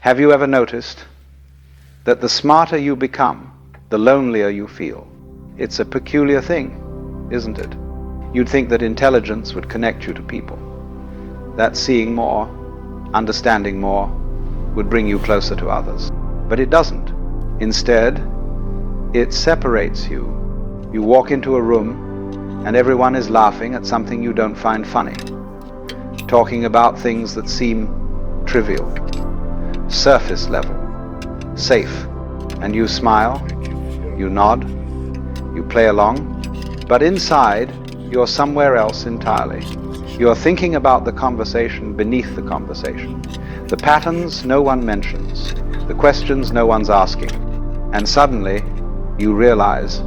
Have you ever noticed that the smarter you become, the lonelier you feel? It's a peculiar thing, isn't it? You'd think that intelligence would connect you to people, that seeing more, understanding more, would bring you closer to others. But it doesn't. Instead, it separates you. You walk into a room and everyone is laughing at something you don't find funny, talking about things that seem trivial, surface level, safe. And you smile, you nod, you play along, but inside you're somewhere else entirely. You're thinking about the conversation beneath the conversation, the patterns no one mentions, the questions no one's asking, and suddenly you realize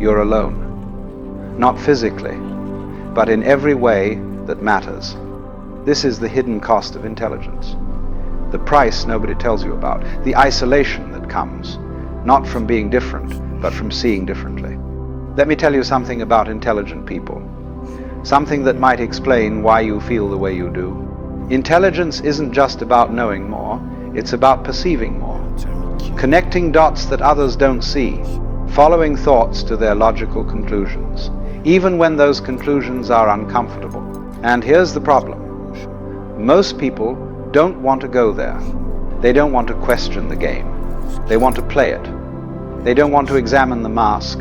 you're alone. Not physically, but in every way that matters. This is the hidden cost of intelligence. The price nobody tells you about, the isolation that comes, not from being different, but from seeing differently. Let me tell you something about intelligent people, something that might explain why you feel the way you do. Intelligence isn't just about knowing more, it's about perceiving more, connecting dots that others don't see, following thoughts to their logical conclusions, even when those conclusions are uncomfortable. And here's the problem. Most people don't want to go there. They don't want to question the game. They want to play it. They don't want to examine the mask.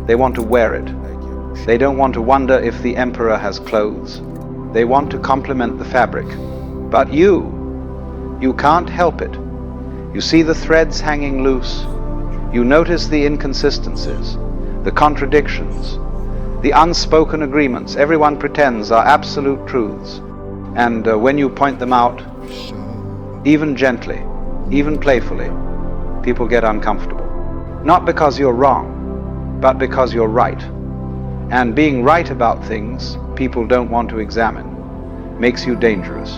They want to wear it. They don't want to wonder if the emperor has clothes. They want to complement the fabric. But you can't help it. You see the threads hanging loose. You notice the inconsistencies, the contradictions, the unspoken agreements everyone pretends are absolute truths. And when you point them out, even gently, even playfully, people get uncomfortable. Not because you're wrong, but because you're right. And being right about things people don't want to examine makes you dangerous.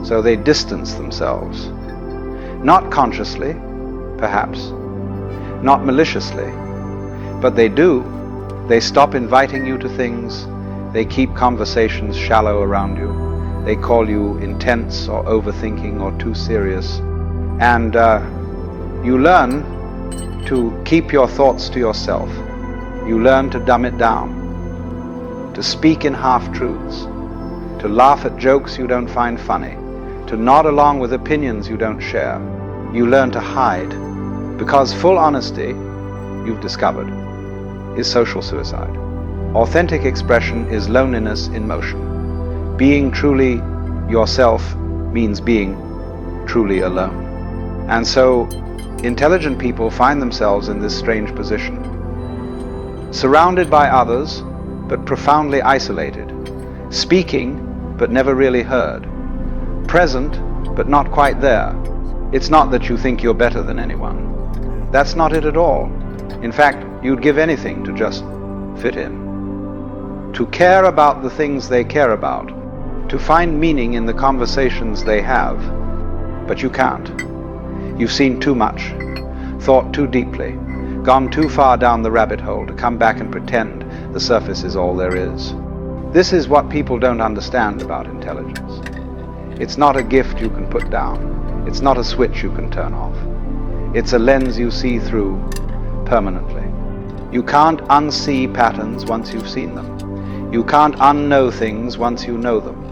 So they distance themselves. Not consciously, perhaps, not maliciously, but they do. They stop inviting you to things. They keep conversations shallow around you. They call you intense or overthinking or too serious. And you learn to keep your thoughts to yourself. You learn to dumb it down, to speak in half-truths, to laugh at jokes you don't find funny, to nod along with opinions you don't share. You learn to hide, because full honesty, you've discovered, is social suicide. Authentic expression is loneliness in motion. Being truly yourself means being truly alone. And so, intelligent people find themselves in this strange position. Surrounded by others, but profoundly isolated. Speaking, but never really heard. Present, but not quite there. It's not that you think you're better than anyone. That's not it at all. In fact, you'd give anything to just fit in. To care about the things they care about. To find meaning in the conversations they have. But you can't. You've seen too much, thought too deeply, gone too far down the rabbit hole to come back and pretend the surface is all there is. This is what people don't understand about intelligence. It's not a gift you can put down. It's not a switch you can turn off. It's a lens you see through permanently. You can't unsee patterns once you've seen them. You can't unknow things once you know them.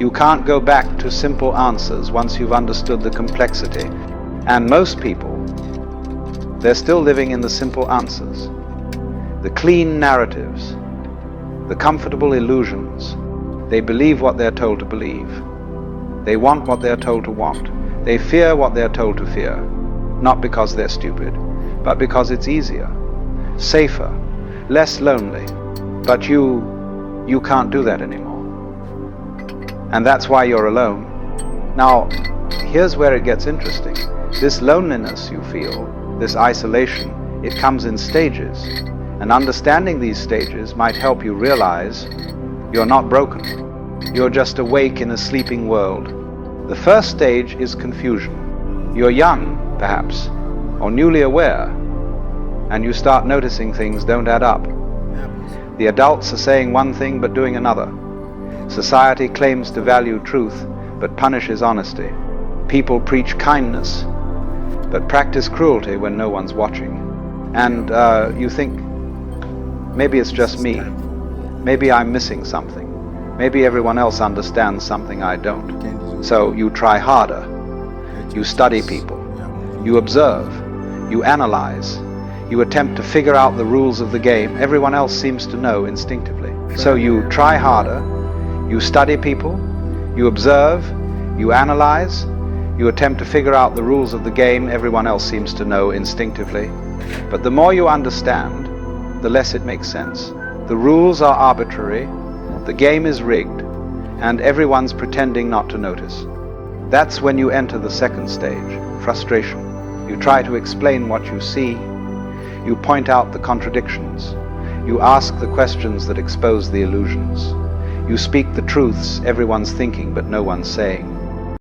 You can't go back to simple answers once you've understood the complexity. And most people, they're still living in the simple answers, the clean narratives, the comfortable illusions. They believe what they're told to believe. They want what they're told to want. They fear what they're told to fear, not because they're stupid, but because it's easier, safer, less lonely. But you can't do that anymore. And that's why you're alone. Now, here's where it gets interesting. This loneliness you feel, this isolation, it comes in stages. And understanding these stages might help you realize you're not broken. You're just awake in a sleeping world. The first stage is confusion. You're young, perhaps, or newly aware, and you start noticing things don't add up. The adults are saying one thing but doing another. Society claims to value truth but punishes honesty. People preach kindness, but practice cruelty when no one's watching. And you think, maybe it's just me. Maybe I'm missing something. Maybe everyone else understands something I don't. So you try harder. You study people. You observe. You analyze. You attempt to figure out the rules of the game everyone else seems to know instinctively. So you try harder. You study people. You observe. You analyze. You attempt to figure out the rules of the game everyone else seems to know instinctively. But the more you understand, the less it makes sense. The rules are arbitrary, the game is rigged, and everyone's pretending not to notice. That's when you enter the second stage, frustration. You try to explain what you see. You point out the contradictions. You ask the questions that expose the illusions. You speak the truths everyone's thinking but no one's saying.